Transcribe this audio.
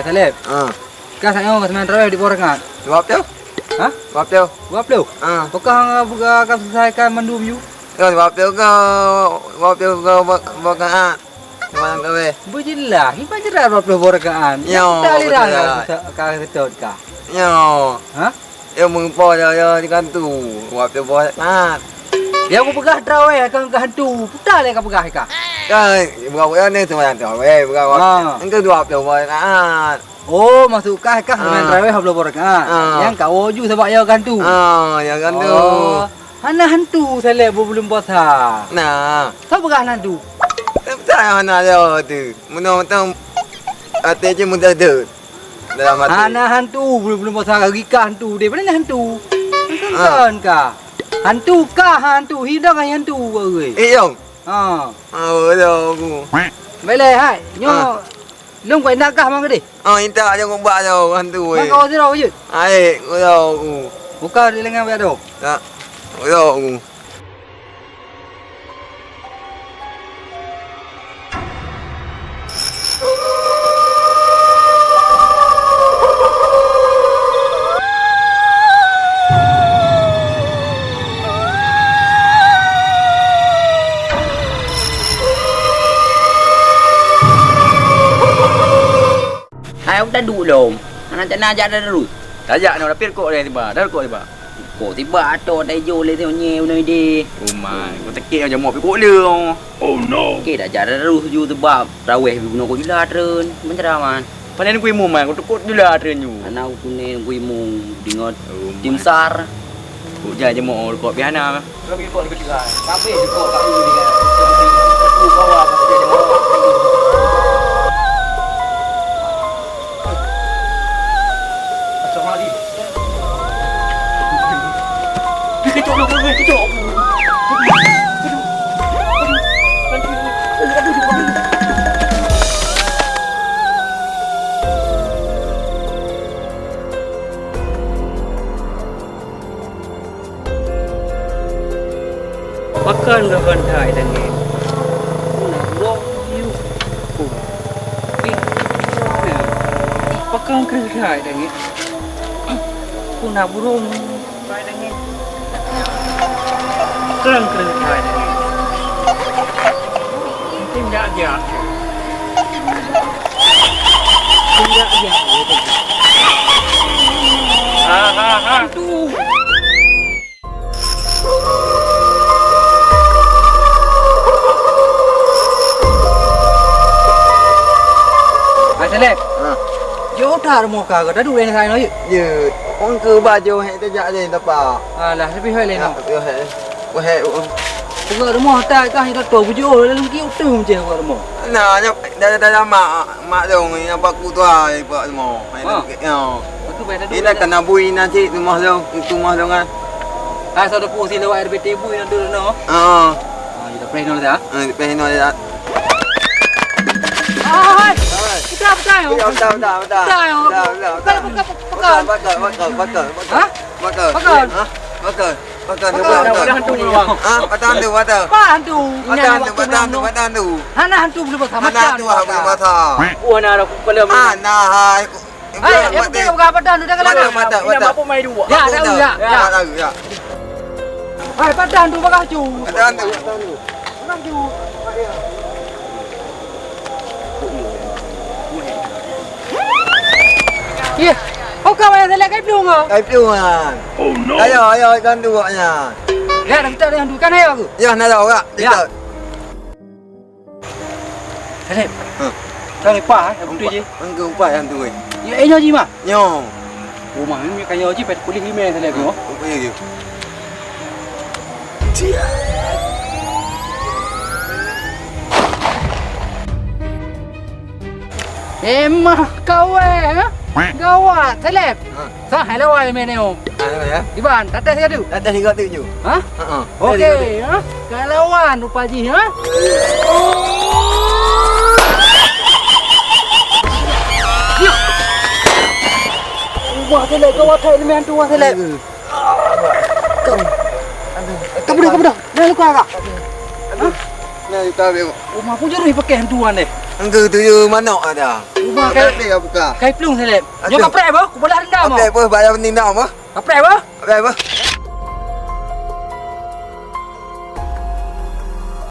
Salib. Kau sayang kau semain terawih di Borangan. Buat tu? Hah? Buat tu? Buat apa? Apakah kau selesaikan mandum you? Buat tu kau buat Mana kau Berjelas, ini jelas buat Borangan. Yo, Tak boleh dah betul. kau ketut kau. Yo. Hah? Yo mengpo yo di kantu. Buat tu buat kat. Dia aku pegah terawih kau hantu. Putar le kau pegah kau. Kan buat ni semua tu. Buat. Engkau buat tu buat kat. Oh, masuk kah semain terawih hablo Borangan. Yang kau oju sebab ya hantu. Ya kantu. Oh, hana hantu Salib belum puasa. Nah. Kau pegah hantu. Tak hana dia tu. Menonton hati je mudah tu. Dalam hati. Hana hantu belum puasa lagi kah hantu dia. Mana hantu? Kan kah? Hantu kah hantu? Hidang ai hantu oi. Yong. Ha. Betul aku. Baiklah hai. Nyo long quay nak kah mang ke di? Intak je ngomba je hantu. Mang kau sira je. Ai, betul aku. Buka di lengan berado. Tak. Betul aku. Hai ông đã đủ lồm, anh đã na ra ra rồi. Tak jak nak lapir kok dia tiba. Dah kok tiba. Cổ thì bà trộn đây vô lên theo nhiều nơi đi. Umai, kau tekik aja mau pikuk dia. Oh no. Kể đã trả ra rồi vô từ bà ra về vì nó có đi la trơn, vẫn ra mà. Panen kuih mu mai, kau tekuk dia lah trenyu. Anh nào cũng nên quy mù đi ngọt tim sar. Kau je mau kok biana. Lagi kau ni ketiga. Tapi kau tak ini dia. Aku bawa kau jadi mau. Kecok lu, kecok. Makan dah bantai tadi. Nak rock you. Pakai kerja tadi. Aku nak burung. Tadi. Kerang kerja tadi. Tidak aja. Tidak aja. Ha. Tu. Salib. Yo dah muka kau dah dulu yang saya nak. Ye, orang ke baju hek tak je tapa. Alah, lebih hal lain. Yo hek. Wah hek. Kau rumah tak kah itu tu bujo dalam kiu tu macam kau rumah. Nah, dah mak dong ni apa ku tu ai pak semua. Yo. Aku bayar dulu. Ini kena bui nanti rumah dong, rumah dong kan. Ah, sudah pusi lewat RBT bu yang dulu no. Kita play dulu dah. Pengen ada. Ah, kita betul. Betul. Betul. Hana hantu belum sama. Buka padan tu dah kalau. Ya, tahu ya. Hai, padan tu bakal cu. Iya, kau mana saya lihat belum ah? Piungan. Oh no. Ayo kan duanya. Ya, dah kita yang dukan ayo aku. Ya, nak tahu tak? Kita. Salib. Kau lepas, aku tu je. Engkau empat yang tu. Ya, ini je mah. Yo. Rumah ni kayu je pet kulit email Salib tu. Apa ye? Emah kau gawat Salib. Sah hello ai meneo. Apa ya? Iban, tata saya tu. Ada 37. Hah? Okey, ha? Kalawan rupa ji, ha? Ya. Wah, Salib gawat hai ni hantu wah Salib. Kamu dah. Dah luka kah? Nah, kita ambil. Rumah pun jadi pakai hantuan deh. Engkau tu je mana ada. Rumah Kai kai dia buka. kai plung seleb. Aduh. Jom kaprek apa? Ku boleh rendam. Apa apa bayar ni nak apa? Kaprek apa? Apa apa?